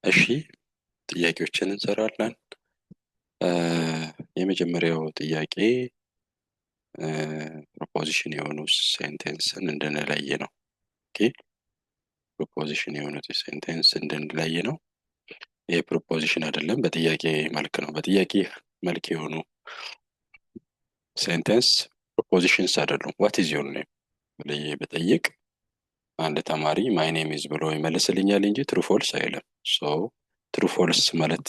እሺ ጥያቄዎችን እንሰራለን። የመጀመሪያው ጥያቄ ፕሮፖዚሽን የሆኑ ሴንቴንስን እንድንለይ ነው። ኦኬ ፕሮፖዚሽን የሆኑት ሴንቴንስ እንድንለይ ነው። ይሄ ፕሮፖዚሽን አይደለም፣ በጥያቄ መልክ ነው። በጥያቄ መልክ የሆኑ ሴንቴንስ ፕሮፖዚሽንስ አይደሉም። ዋት ኢዝ ዮር ኔም ብዬ ብጠይቅ አንድ ተማሪ ማይ ኔም ኢዝ ብሎ ይመልስልኛል እንጂ ትሩ ፎልስ አይልም። ሶ ትሩ ፎልስ ማለት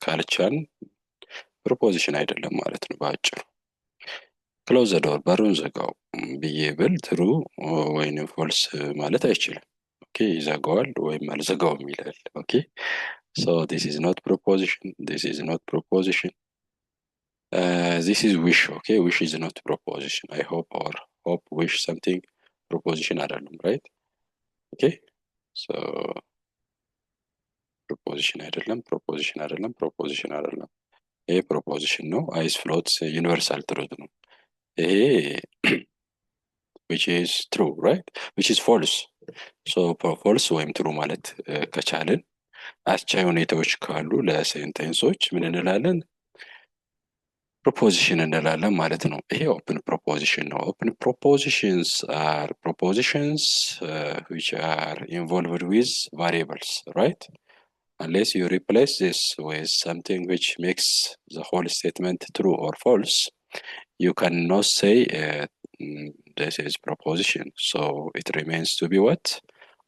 ካልቻልን ፕሮፖዚሽን አይደለም ማለት ነው በአጭሩ። ክሎዝ ዘ ዶር በሩን ዘጋው ብዬ ብል ትሩ ወይንም ፎልስ ማለት አይችልም። ኦኬ ይዘጋዋል ወይም አልዘጋውም ይላል። ኦኬ ሶ ዲስ ኢዝ ኖት ፕሮፖዚሽን፣ ዲስ ኢዝ ኖት ፕሮፖዚሽን፣ ዚስ ኢዝ ዊሽ። ኦኬ ዊሽ ኢዝ ኖት ፕሮፖዚሽን። አይ ሆፕ ኦር ሆፕ ዊሽ ሰምቲንግ ፕሮፖዚሽን አይደለም። ራይት ኦኬ ሶ ፕሮፖዚሽን አይደለም፣ ፕሮፖዚሽን አይደለም፣ ፕሮፖዚሽን አይደለም። ይሄ ፕሮፖዚሽን ነው። አይስ ፍሎትስ ዩኒቨርሳል ትሩዝ ነው። ይሄ which is true, right? which is false. so false ወይም true ማለት ከቻልን አስቻይ ሁኔታዎች ካሉ ለሴንቴንሶች ምን እንላለን? ፕሮፖዚሽን እንላለን ማለት ነው። ይሄ ኦፕን ፕሮፖዚሽን ነው። ኦፕን ፕሮፖዚሽንስ are propositions which are involved with variables, right? unless you replace this with something which makes the whole statement true or false, you cannot say this is proposition. So it remains to be what?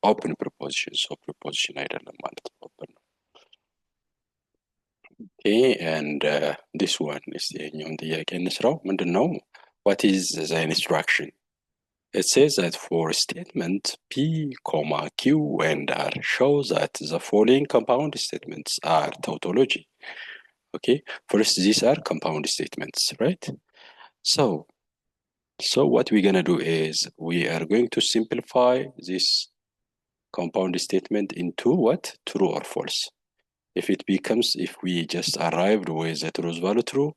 Open proposition. So proposition አይደለም ማለት ነው። open ነው። Okay, and this one is የኛውን ጥያቄ እንስራው። ምንድን ነው? What is the instruction? It says that for statement P, Q and R show that the following compound statements are tautology. Okay, first these are compound statements, right? So what we're gonna do is we are going to simplify this compound statement into what? True or false. If it becomes, if we just arrived with the truth value true,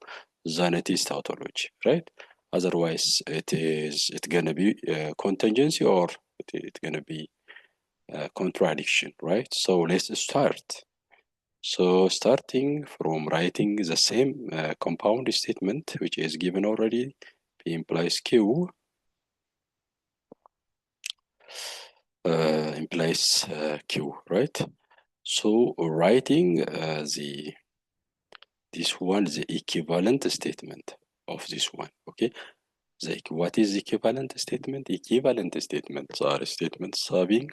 then it is tautology, right? Otherwise it's gonna be contingency, or it's gonna be contradiction, right? So let's start. So starting from writing the same compound statement which is given already, P implies Q implies Q, right? So writing this one, the equivalent statement of this one. Okay, what is equivalent statement? Equivalent statements are statements having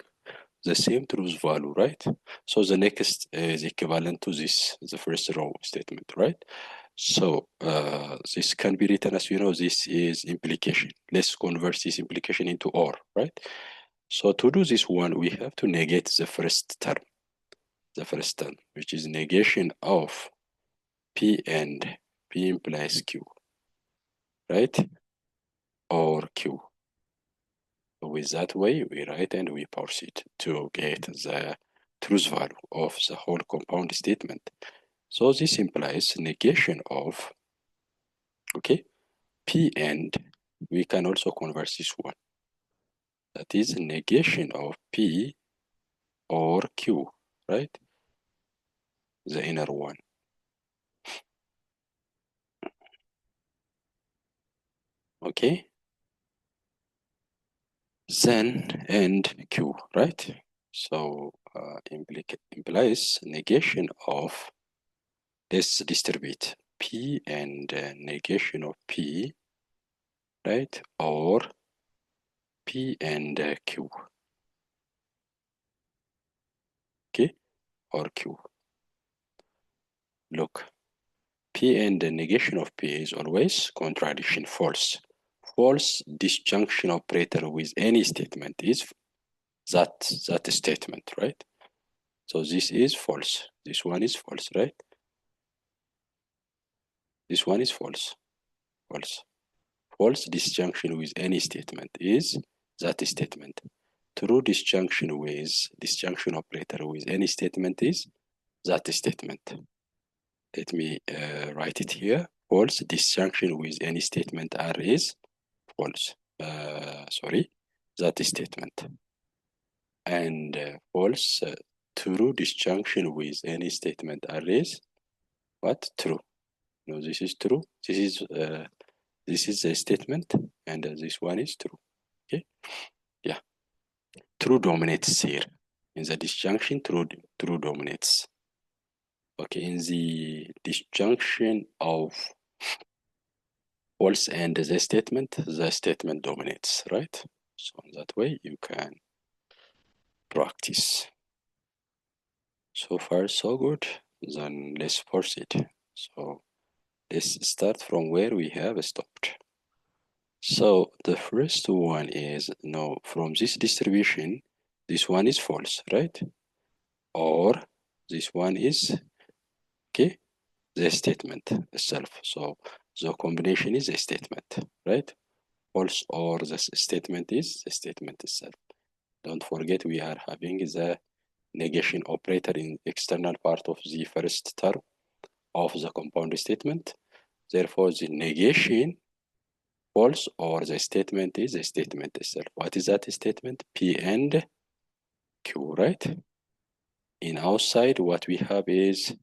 the same truth value, right? So the next is equivalent to this, the first row statement, right? So this can be written as, you know, this is implication. Let's convert this implication into or, right? So to do this one, we have to negate the first term, which is negation of P and P implies Q, right? Or Q. With that way, we write and we parse it to get the truth value of the whole compound statement. So this implies negation of, okay, P, and we can also convert this one. That is negation of P or Q, right? The inner one. Okay. Then and Q, right? So implies negation of, let's distribute P and negation of P, right? Or P and Q. Okay, or Q. Look, P and the negation of P is always contradiction, false. False disjunction operator with any statement is that statement, right? So this is false. This one is false, right? This one is false. False. False disjunction with any statement is that statement. True disjunction with disjunction operator with any statement is that statement. Let me write it here. False disjunction with any statement R is false. Sorry, that statement. And false true disjunction with any statement arrays what true. No, this is true. This is a statement, and this one is true. Okay, yeah. True dominates here. In the disjunction, true dominates. Okay, in the disjunction of false and the statement dominates, right? So in that way, you can practice. So far, so good. Then let's proceed. So let's start from where we have stopped. So the first one is, no, from this distribution, this one is false, right? Or this one is, okay, the statement itself. So the combination is a statement, right? False or the statement is the statement itself. Don't forget we are having the negation operator in external part of the first term of the compound statement. Therefore, the negation false or the statement is the statement itself. What is that statement? P and Q, right? In outside, what we have is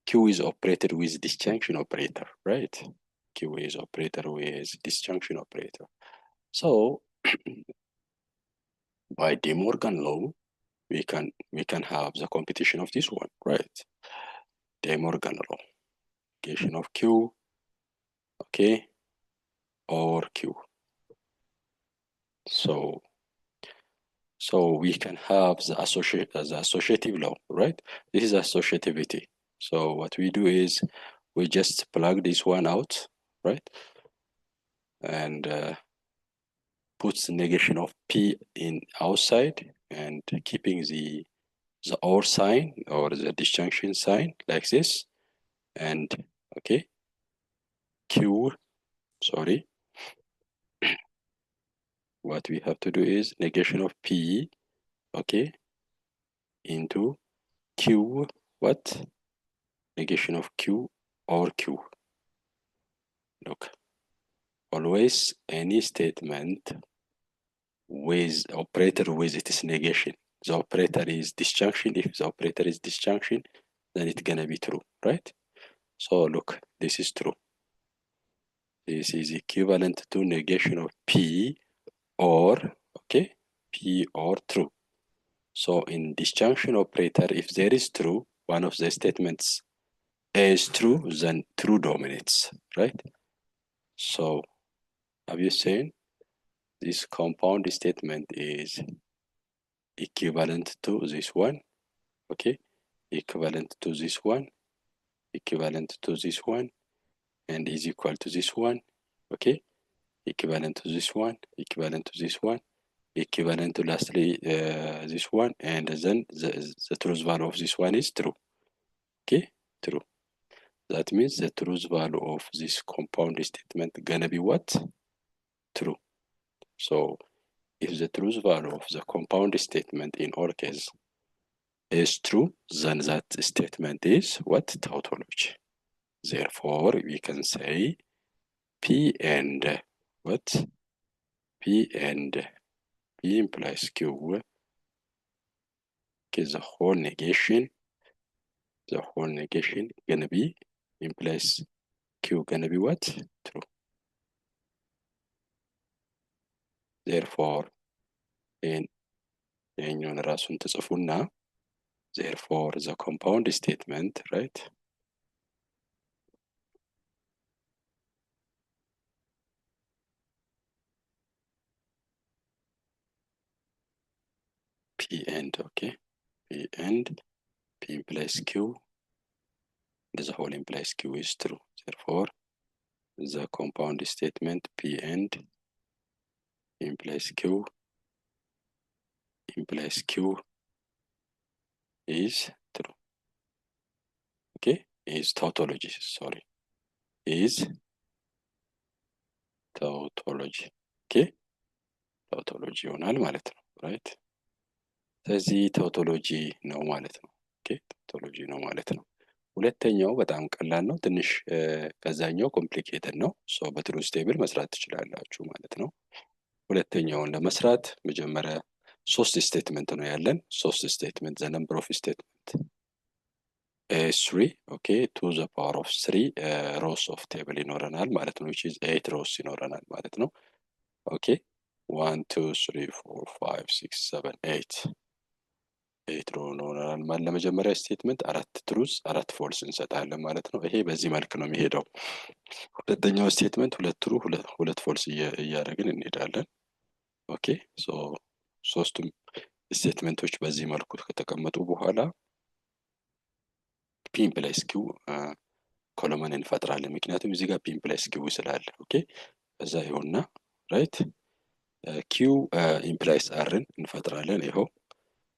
Q is operated with disjunction operator, right? Q is operated with disjunction operator. So by De Morgan law, we can have the competition of this one, right? De Morgan law, negation of Q, okay, or Q. So we can have the associative law, right? This is associativity. So what we do is we just plug this one out, right? And puts the negation of P in outside and keeping the OR sign or the disjunction sign like this. And okay, Q, sorry. What we have to do is negation of P, okay, into Q, what? Negation of Q or Q. Look, always any statement with operator with its negation. The operator is disjunction. If the operator is disjunction, then it's gonna be true, right? So look, this is true. This is equivalent to negation of P or, okay, P or true. So in disjunction operator, if there is true, one of the statements is true, then true dominates, right? So have you seen this compound statement is equivalent to this one, okay? Equivalent to this one, equivalent to this one, and is equal to this one, okay? Equivalent to this one, equivalent to this one, equivalent to lastly this one, and then the truth value of this one is true, okay? True. That means the truth value of this compound statement gonna be what? True. So if the truth value of the compound statement in our case is true, then that statement is what? Tautology. Therefore, we can say P and what? P and P implies Q. Okay, the whole negation gonna be implies Q gonna be what? True. Therefore, in ይሄኛውን ራሱን ትጽፉና therefore the compound statement, right? P and, okay, P and P implies Q, the whole implies Q is true. Therefore, the compound statement P and implies Q implies Q is true. Okay, is tautology, sorry, is tautology. Okay, tautology ይሆናል ማለት ነው, right? ስለዚህ ታውቶሎጂ ነው ማለት ነው። ኦኬ ታውቶሎጂ ነው ማለት ነው። ሁለተኛው በጣም ቀላል ነው፣ ትንሽ ከዛኛው ኮምፕሊኬትድ ነው። ሶ በትሩዝ ቴብል መስራት ትችላላችሁ ማለት ነው። ሁለተኛውን ለመስራት መጀመሪያ ሶስት ስቴትመንት ነው ያለን። ሶስት ስቴትመንት ዘ ነምበር ኦፍ ስቴትመንት ስሪ ኦኬ ቱ ዘ ፓወር ኦፍ ስሪ ሮስ ኦፍ ቴብል ይኖረናል ማለት ነው። which is 8 ሮስ ይኖረናል ማለት ነው። ኦኬ 1 2 3 4 5 6 7 8 8 ሮ ይኖረናል ማለት ለመጀመሪያ ስቴትመንት አራት ትሩዝ አራት ፎልስ እንሰጣለን ማለት ነው። ይሄ በዚህ መልክ ነው የሚሄደው። ሁለተኛው ስቴትመንት ሁለት ትሩ ሁለት ፎልስ እያደረግን እንሄዳለን። ኦኬ ሶ ሶስቱም ስቴትመንቶች በዚህ መልኩ ከተቀመጡ በኋላ ፒ ኢምፕላይስ ኪው ኮሎመን እንፈጥራለን። ምክንያቱም እዚህ ጋር ፒ ኢምፕላይስ ኪው ስላለ ኦኬ እዛ ይሁንና ራይት ኪው ኢምፕላይስ አርን እንፈጥራለን። ይኸው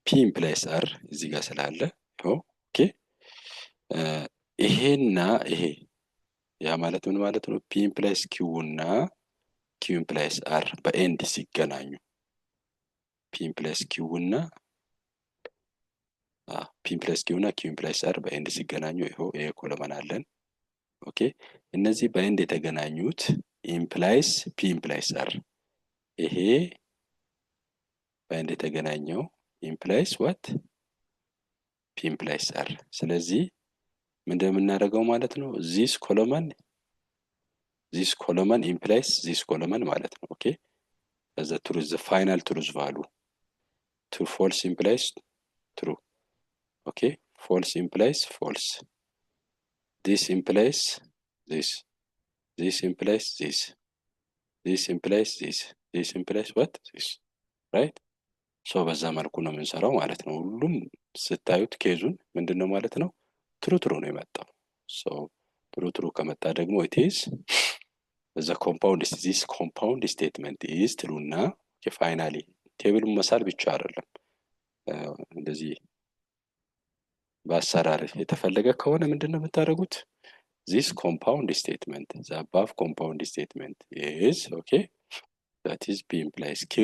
ፒ ኢምፕላይስ አር እዚህ ጋር ስላለ ይኸው ኦኬ ይሄና ይሄ ያ ማለት ምን ማለት ነው? ፒ ኢምፕላይስ ኪው እና ኪው ኢምፕላይስ አር በኤንድ ሲገናኙ ፒ ኢምፕላይስ ኪው እና ፒ ኢምፕላይስ ኪው እና ኪው ኢምፕላይስ አር በኤንድ ሲገናኙ ይኸው ይሄ ኮለመን አለን። ኦኬ እነዚህ በኤንድ የተገናኙት ኢምፕላይስ ፒ ኢምፕላይስ አር ይሄ በኤንድ የተገናኘው ኢምፕላይስ ዋት ፒ ኢምፕላይስ አር። ስለዚህ ምንድን የምናደርገው ማለት ነው ዚስ ኮለመን ኢምፕላይስ ዚስ ኮለመን ማለት ነው። ኦኬ the truth the final truth value true false implies true okay false implies false this implies this this implies this this implies this this implies what this right so በዛ መልኩ ነው የምንሰራው ማለት ነው። ሁሉም ስታዩት ኬዙን ምንድነው ማለት ነው ትሩ ትሩ ነው የመጣው። so ትሩ ትሩ ከመጣ ደግሞ it is the compound is this compound statement is true እና ፋይናሊ ቴብሉን መሳል ብቻ አይደለም እንደዚህ በአሰራር የተፈለገ ከሆነ ምንድነው የምታደርጉት this compound statement the above compound statement is okay that is p implies q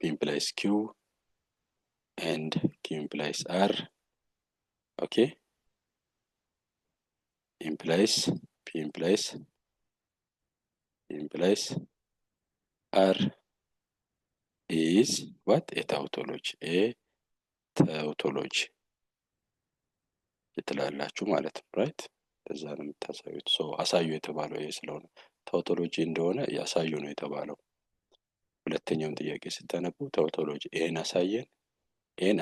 p implies q and q implies r okay implies p implies r is what a tautology ይጥላላችሁ ማለት ነው ራይት እዛ ነው የምታሳዩት። ሶ አሳዩ የተባለው ይሄ ስለሆነ ታውቶሎጂ እንደሆነ ያሳዩ ነው የተባለው። ሁለተኛውን ጥያቄ ስታነቡ ታውቶሎጂ ኤን አሳየን ኤን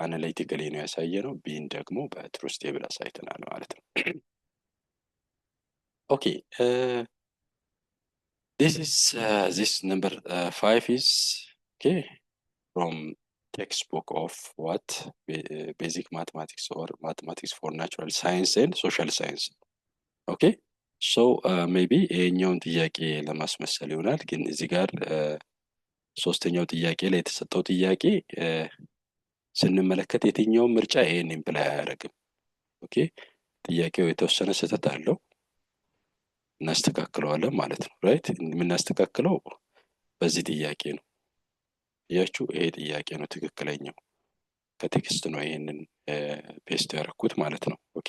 አናላይቲካሊ ነው ያሳየነው ቢን ደግሞ በትሩዝ ቴብል አሳይተናል ማለት ነው። ኦኬ this number 5 is okay from textbook of what basic mathematics or mathematics for natural science and social science okay so maybe ይሄኛውን ጥያቄ ለማስመሰል ይሆናል ግን እዚህ ጋር ሶስተኛው ጥያቄ ላይ የተሰጠው ጥያቄ ስንመለከት የትኛው ምርጫ ይሄን ኢምፕላይ አያደርግም። ኦኬ ጥያቄው የተወሰነ ስህተት አለው እናስተካክለዋለን ማለት ነው ራይት የምናስተካክለው በዚህ ጥያቄ ነው። ያችሁ ይሄ ጥያቄ ነው ትክክለኛው ከቴክስት ነው ይሄንን ፔስት ያደረኩት ማለት ነው። ኦኬ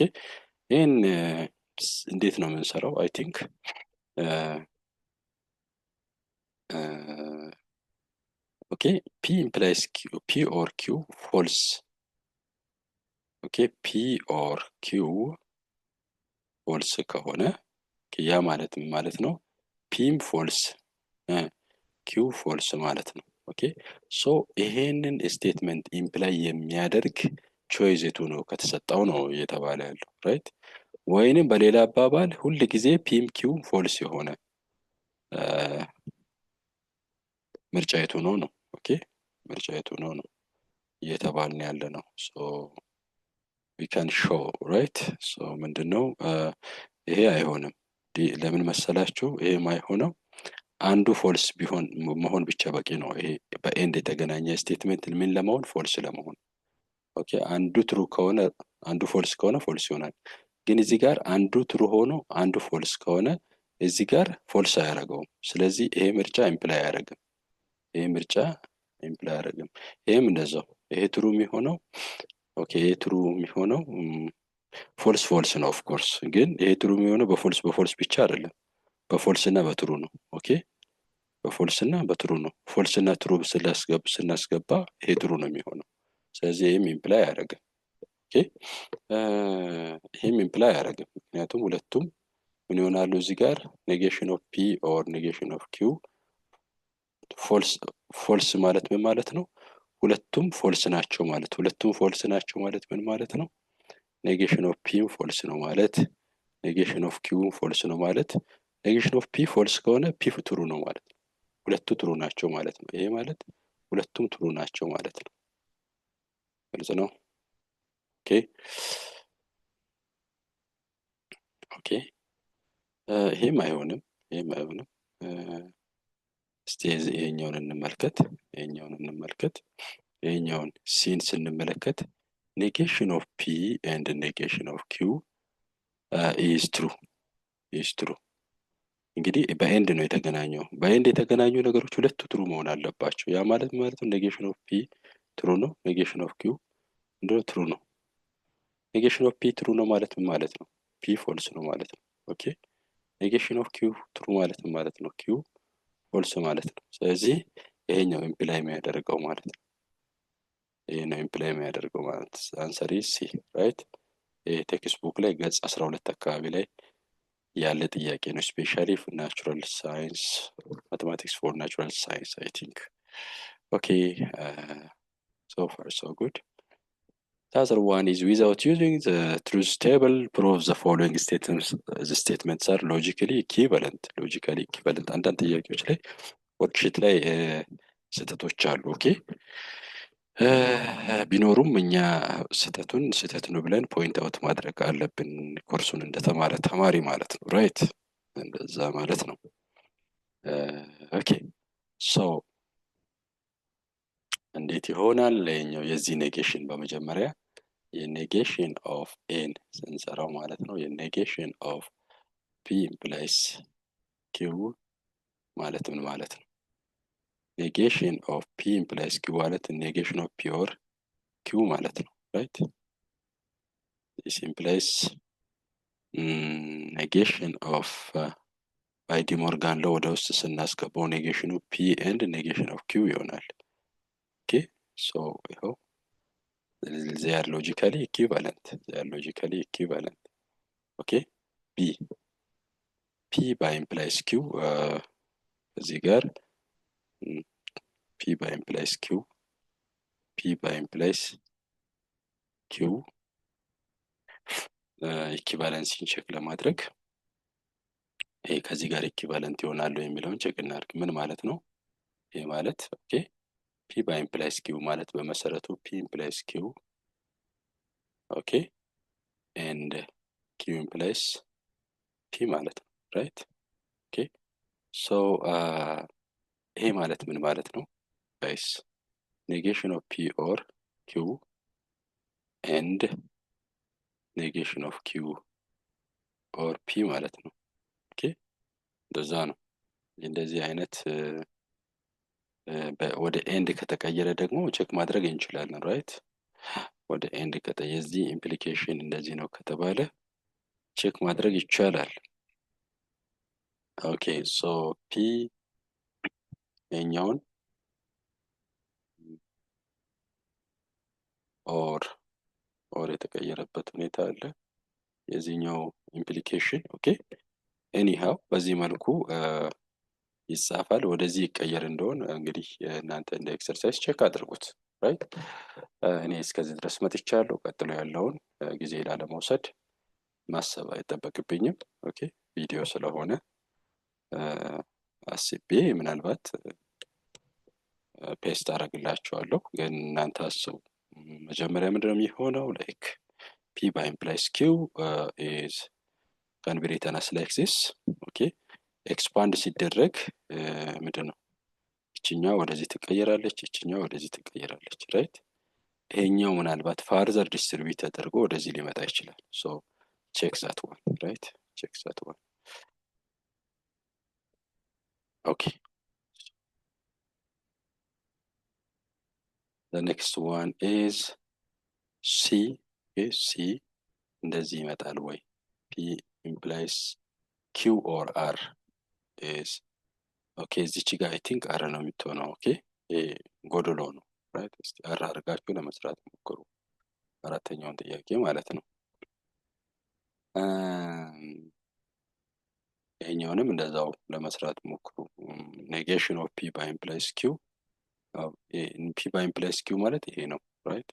ይሄን እንዴት ነው የምንሰራው? አይ ቲንክ ኦኬ ፒ ኢምፕላይስ ኪው ፒ ኦር ኪው ፎልስ ኦኬ ፒ ኦር ኪው ፎልስ ከሆነ ያ ማለት ነው ፒም ፎልስ ኪው ፎልስ ማለት ነው። ኦኬ ሶ ይሄንን ስቴትመንት ኢምፕላይ የሚያደርግ ቾይስ የቱ ነው ከተሰጠው ነው እየተባለ ያለው ራይት። ወይንም በሌላ አባባል ሁሉ ጊዜ ፒም ኪው ፎልስ የሆነ ምርጫ የቱ ነው ነው። ኦኬ ምርጫ የቱ ነው ነው እየተባልን ያለ ነው። ሶ we can show right so ምንድነው ይሄ አይሆንም። ለምን መሰላችሁ ይሄ የማይሆነው አንዱ ፎልስ ቢሆን መሆን ብቻ በቂ ነው። ይሄ በኤንድ የተገናኘ ስቴትመንት ምን ለመሆን ፎልስ ለመሆን ኦኬ አንዱ ትሩ ከሆነ አንዱ ፎልስ ከሆነ ፎልስ ይሆናል። ግን እዚህ ጋር አንዱ ትሩ ሆኖ አንዱ ፎልስ ከሆነ እዚህ ጋር ፎልስ አያደርገውም። ስለዚህ ይሄ ምርጫ ኢምፕላይ አያደርግም። ይሄ ምርጫ ኢምፕላይ አያደርግም። ይሄም እንደዛው ይሄ ትሩ የሚሆነው ኦኬ ይሄ ትሩ የሚሆነው ፎልስ ነው ኦፍ ኮርስ። ግን ይሄ ትሩ የሚሆነው በፎልስ ብቻ አይደለም በፎልስ እና በትሩ ነው። ኦኬ በፎልስ እና በትሩ ነው። ፎልስ እና ትሩ ስናስገባ ይሄ ትሩ ነው የሚሆነው። ስለዚህ ይህም ኢምፕላይ አያደርግም። ኦኬ ይህም ኢምፕላይ አያደርግም፣ ምክንያቱም ሁለቱም ምን ይሆናሉ እዚህ ጋር ኔጌሽን ኦፍ ፒ ኦር ኔጌሽን ኦፍ ኪው ፎልስ ማለት ምን ማለት ነው? ሁለቱም ፎልስ ናቸው ማለት። ሁለቱም ፎልስ ናቸው ማለት ምን ማለት ነው? ኔጌሽን ኦፍ ፒ ፎልስ ነው ማለት፣ ኔጌሽን ኦፍ ኪው ፎልስ ነው ማለት። ኔጌሽን ኦፍ ፒ ፎልስ ከሆነ ፒ ትሩ ነው ማለት ነው። ሁለቱ ትሩ ናቸው ማለት ነው። ይሄ ማለት ሁለቱም ትሩ ናቸው ማለት ነው። ግልጽ ነው? ኦኬ ኦኬ ይሄም አይሆንም፣ ይሄም አይሆንም። እስቲ ይሄኛውን እንመልከት፣ ይሄኛውን እንመልከት። ይሄኛውን ሲን ስንመለከት ኔጌሽን ኦፍ ፒ ኤንድ ኔጌሽን ኦፍ ኪው ኢዝ ትሩ ኢዝ ትሩ። እንግዲህ በኤንድ ነው የተገናኘው። በኤንድ የተገናኙ ነገሮች ሁለቱ ትሩ መሆን አለባቸው። ያ ማለት ማለት ነው ኔጌሽን ኦፍ ፒ ትሩ ነው፣ ኔጌሽን ኦፍ ኪው እንደው ትሩ ነው። ኔጌሽን ኦፍ ፒ ትሩ ነው ማለት ምን ማለት ነው? ፒ ፎልስ ነው ማለት ነው። ኦኬ ኔጌሽን ኦፍ ኪው ትሩ ማለት ምን ማለት ነው? ኪው ፎልስ ማለት ነው። ስለዚህ ይሄኛው ኢምፕላይ የሚያደርገው ማለት ነው። ይሄ ነው ኢምፕላይ የሚያደርገው ማለት አንሰር ኢዝ ሲ ራይት። ይሄ ቴክስት ቡክ ላይ ገጽ 12 አካባቢ ላይ ያለ ጥያቄ ነው። ስፔሻሊ ናቹራል ሳይንስ ማቴማቲክስ ፎር ናቹራል ሳይንስ አይ ቲንክ። ኦኬ so far so good. The other one is without using the truth table prove the following statements. The statements are logically equivalent. Logically equivalent አንዳንድ ጥያቄዎች ላይ ወርክሺት ላይ ስህተቶች አሉ። ኦኬ ቢኖሩም እኛ ስህተቱን ስህተት ነው ብለን ፖይንት አውት ማድረግ አለብን፣ ኮርሱን እንደተማረ ተማሪ ማለት ነው። ራይት እንደዛ ማለት ነው። ኦኬ ሶ እንዴት ይሆናል ለኛው የዚህ ኔጌሽን? በመጀመሪያ የኔጌሽን ኦፍ ኤን ስንሰራው ማለት ነው የኔጌሽን ኦፍ ፒ ኢምፕላይስ ኪው ማለት ምን ማለት ነው? ኔጌሽን ኦፍ ፒ ኢምፕላይስ ኪው ማለት ኔጌሽን ኦፍ ፒ ኦር ኪው ማለት ነው። ራይት this implies negation of by ዲ ሞርጋን ሎ ወደ ውስጥ ስናስገባው ኔጌሽኑ ፒ ኤንድ ኔጌሽን ኦፍ ኪው ይሆናል። ኦኬ ሶ ይኸው they are logically equivalent, they are logically equivalent. ኦኬ ቢ ፒ by implies q እዚህ ጋር ፒ by implies q ፒ by implies q ኢኩቫለንሲን ቼክ ለማድረግ ይሄ ከዚህ ጋር ኢኩቫለንት ይሆናሉ የሚለውን ቼክ እናድርግ። ምን ማለት ነው ይሄ ማለት? ኦኬ ፒ by implies q ማለት በመሰረቱ ፒ implies q ኦኬ ኤንድ q implies ፒ ማለት ነው። ራይት ኦኬ ሶ ይሄ ማለት ምን ማለት ነው ጋይስ? ኔጌሽን ኦፍ ፒ ኦር ኪው ኤንድ ኔጌሽን ኦፍ ኪው ኦር ፒ ማለት ነው። ኦኬ እንደዛ ነው። እንደዚህ አይነት ወደ ኤንድ ከተቀየረ ደግሞ ቼክ ማድረግ እንችላለን። ራይት ወደ ኤንድ የዚህ ኢምፕሊኬሽን እንደዚህ ነው ከተባለ ቼክ ማድረግ ይቻላል። ኦኬ ሶ ፒ የኛውን ኦር የተቀየረበት ሁኔታ አለ የዚህኛው ኢምፕሊኬሽን። ኦኬ ኤኒሃው በዚህ መልኩ ይጻፋል። ወደዚህ ይቀየር እንደሆን እንግዲህ እናንተ እንደ ኤክሰርሳይዝ ቼክ አድርጉት። ራይት እኔ እስከዚህ ድረስ መጥቻለሁ። ቀጥሎ ያለውን ጊዜ ላለመውሰድ ማሰብ አይጠበቅብኝም። ኦኬ ቪዲዮ ስለሆነ አስቤ ምናልባት ፔስት አደርግላችኋለሁ፣ ግን እናንተ አስቡ። መጀመሪያ ምንድነው የሚሆነው? ላይክ ፒ by implies q is can be written as like this. ኦኬ ኤክስፓንድ ሲደረግ ምንድነው እቺኛው ወደዚህ ትቀየራለች፣ እቺኛው ወደዚህ ትቀየራለች። ራይት ይሄኛው ምናልባት ፋርዘር ዲስትሪቢዩት ተደርጎ ወደዚህ ሊመጣ ይችላል። ሶ ቼክ ዛት ዋን ራይት ቼክ ዛት ዋን ኦኬ the next one is c c እንደዚህ ይመጣል ወይ? p implies q or r is ኦኬ እዚች ጋር አይ ቲንክ አረ ነው የምትሆነው። ኦኬ ይሄ ጎደሎ ነው ራይት። እስቲ አረ አድርጋችሁ ለመስራት ሞክሩ፣ አራተኛውን ጥያቄ ማለት ነው። ይሄኛውንም እንደዛው ለመስራት ሞክሩ። ኔጌሽን ኦፍ ፒ ባይ ኢምፕላይስ ኪው። ፒ ባይ ኢምፕላይስ ኪው ማለት ይሄ ነው ራይት።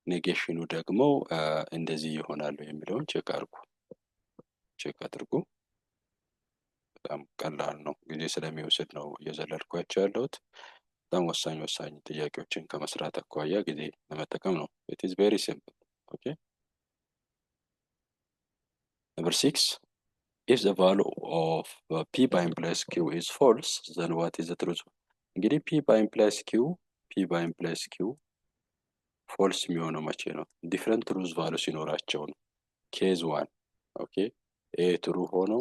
ኔጌሽኑ ደግሞ እንደዚህ ይሆናሉ የሚለውን ቼክ አድርጉ፣ ቼክ አድርጉ። በጣም ቀላል ነው፣ ጊዜ ስለሚወስድ ነው እየዘለልኳቸው ያለሁት። በጣም ወሳኝ ወሳኝ ጥያቄዎችን ከመስራት አኳያ ጊዜ ለመጠቀም ነው። ኢት ኢዝ ቬሪ ሲምፕል። ኦኬ ነምበር 6 if the value of p by implies q is false then what is the truth? እንግዲህ p by implies q ፎልስ የሚሆነው መቼ ነው? ዲፍረንት ትሩዝ ቫሉ ሲኖራቸው ነው። ኬዝ 1 ኦኬ ኤ ትሩ ሆኖ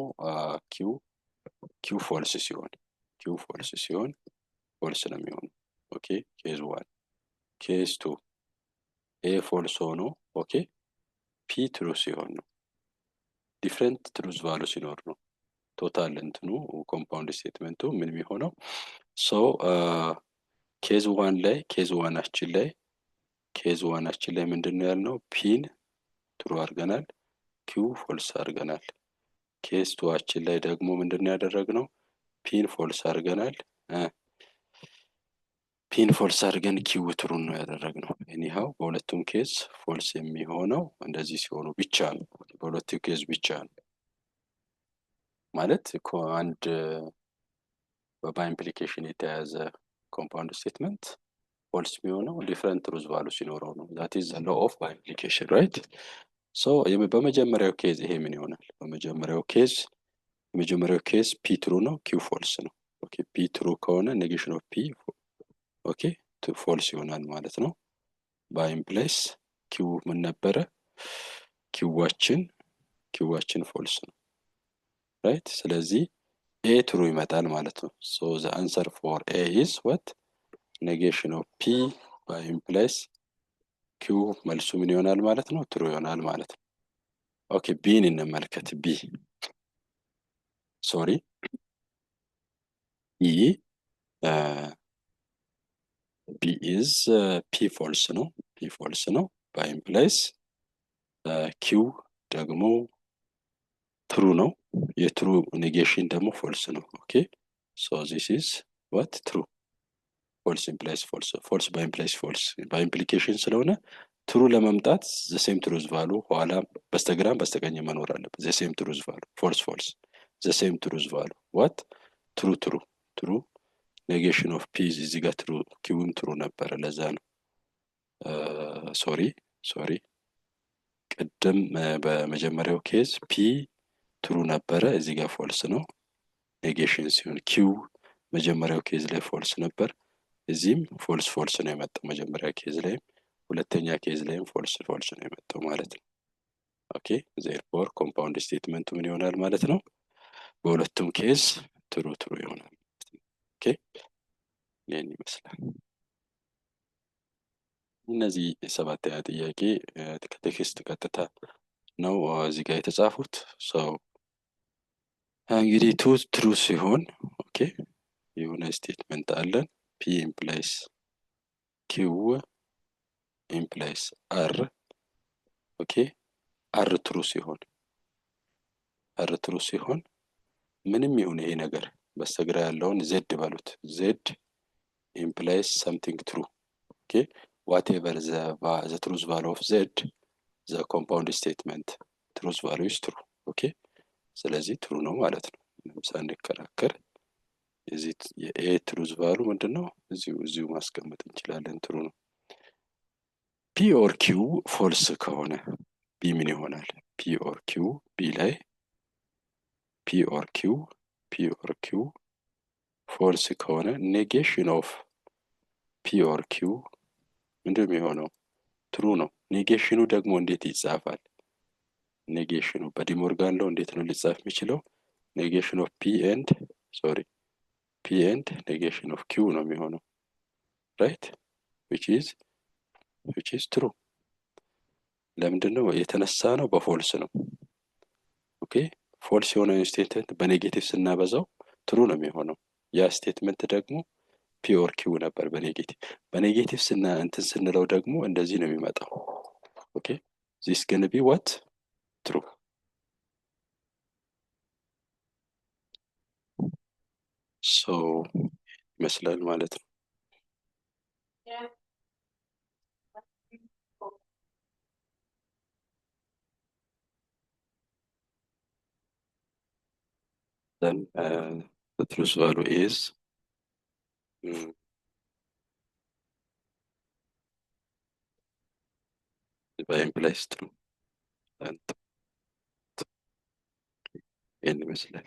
ኪው ፎልስ ሲሆን ፎልስ ነው የሚሆነው። ኦኬ ኬዝ 1 ኬዝ 2 ኤ ፎልስ ሆኖ ኦኬ ፒ ትሩ ሲሆን ነው። ዲፍረንት ትሩዝ ቫሉ ሲኖር ነው ቶታል እንትኑ ኮምፓውንድ ስቴትመንቱ ምን የሚሆነው። ሶ ኬዝ 1 ላይ ምንድነው ያልነው? ፒን ትሩ አድርገናል፣ ኪው ፎልስ አድርገናል። ኬዝ 2 ላይ ደግሞ ምንድነው ያደረግነው? ፒን ፎልስ አድርገናል፣ ፒን ፎልስ አድርገን ኪው ትሩን ነው ያደረግነው። ኤኒሃው በሁለቱም ኬዝ ፎልስ የሚሆነው እንደዚህ ሲሆኑ ብቻ ነው። በሁለቱ ኬዝ ብቻ ነው ማለት አንድ በባይ ኢምፕሊኬሽን የተያዘ ኮምፓውንድ ስቴትመንት ፎልስ የሚሆነው ዲፍረንት ትሩዝ ቫሉ ሲኖረው ነው። ዛት ኢዝ ዘ ሎው ኦፍ ባይ ኢምፕሊኬሽን ራይት። ሶ በመጀመሪያው ኬዝ ይሄ ምን ይሆናል? በመጀመሪያው ኬዝ ፒ ትሩ ነው፣ ኪው ፎልስ ነው። ኦኬ ፒ ትሩ ከሆነ ኔጌሽን ኦፍ ፒ ኦኬ ፎልስ ይሆናል ማለት ነው። ባይ ኢምፕላይስ ኪው ምን ነበረ? ኪዋችን ፎልስ ነው ራይት። ስለዚህ ኤ ትሩ ይመጣል ማለት ነው። ሶ ዘ አንሰር ፎር ኤ ኢዝ ዋት? ኔጌሽን ኦፍ ፒ ባይ ኢምፕላይስ ኪው መልሱ ምን ይሆናል ማለት ነው? ትሩ ይሆናል ማለት ነው። ኦኬ ቢን እንመልከት። ቢ ኢዝ ፒ ፎልስ ነው ባይ ኢምፕላይስ ኪው ደግሞ ትሩ ነው። የትሩ ኔጌሽን ደግሞ ፎልስ ነው። ኦኬ ሶ ዚስ ኢዝ ዋት? ትሩ። ፎልስ ኢምፕላይስ ፎልስ ባይ ኢምፕላይስ ፎልስ ባይ ኢምፕሊኬሽን ስለሆነ ትሩ ለመምጣት ዘ ሴም ትሩዝ ቫሉ ኋላ በስተግራም በስተቀኝ መኖር አለበት። ዘ ሴም ትሩዝ ቫሉ ፎልስ ዘ ሴም ትሩዝ ቫሉ ዋት? ትሩ ኔጌሽን ኦፍ ፒ እዚህ ጋር ትሩ፣ ኪውም ትሩ ነበረ። ለዛ ነው ሶሪ ቅድም በመጀመሪያው ኬዝ ፒ ትሩ ነበረ፣ እዚህ ጋር ፎልስ ነው ኔጌሽን ሲሆን፣ ኪው መጀመሪያው ኬዝ ላይ ፎልስ ነበር፣ እዚህም ፎልስ ነው የመጣው። መጀመሪያ ኬዝ ላይም ሁለተኛ ኬዝ ላይም ፎልስ ነው የመጣው ማለት ነው። ኦኬ ዜርፎር ኮምፓውንድ ስቴትመንቱ ምን ይሆናል ማለት ነው? በሁለቱም ኬዝ ትሩ ይሆናል። ኦኬ ይህን ይመስላል። እነዚህ የሰባተኛ ጥያቄ ከቴክስት ቀጥታ ነው እዚህ ጋር የተጻፉት። ሰው እንግዲህ ትሩ ሲሆን ኦኬ የሆነ ስቴትመንት አለን ፒ ኢምፕላይስ ኪው ኢምፕላይስ አር ኦኬ አር ትሩ ሲሆን ምንም ይሁን ይሄ ነገር በስተግራ ያለውን ዜድ በሉት፣ ዜድ ኢምፕላይስ ሰምቲንግ ትሩ ኦኬ whatever the truth value of z the compound statement truth value is true ኦኬ ስለዚህ ትሩ ነው ማለት ነው። ሳንከራከር የዚህ የኤ ትሩዝ ቫሉ ምንድነው? እዚሁ ማስቀመጥ እንችላለን። ትሩ ነው። ፒ ኦር ኪው ፎልስ ከሆነ ቢ ምን ይሆናል? ፒ ኦር ኪው ፎልስ ከሆነ ኔጌሽን ኦፍ ፒ ኦር ኪው ምንድነው የሚሆነው? ትሩ ነው። ኔጌሽኑ ደግሞ እንዴት ይጻፋል? ኔጌሽኑ በዲሞርጋን ለው እንዴት ነው ሊጻፍ የሚችለው? ኔጌሽን ኦፍ ፒ ኤንድ ኔጌሽን ኦፍ ኪው ነው የሚሆነው ራይት which is true። ለምንድነው የተነሳ ነው? በፎልስ ነው። ኦኬ ፎልስ የሆነ ስቴትመንት በኔጌቲቭ ስናበዛው ትሩ ነው የሚሆነው። ያ ስቴትመንት ደግሞ ፒ ኦር ኪው ነበር በኔጌቲቭ። በኔጌቲቭ እንትን ስንለው ደግሞ እንደዚህ ነው የሚመጣው። ኦኬ ዚስ ገን ቢ ዋት ትሩ። ሶ ይመስላል ማለት ነው። then the truth value is by implies true and ይህን ይመስላል።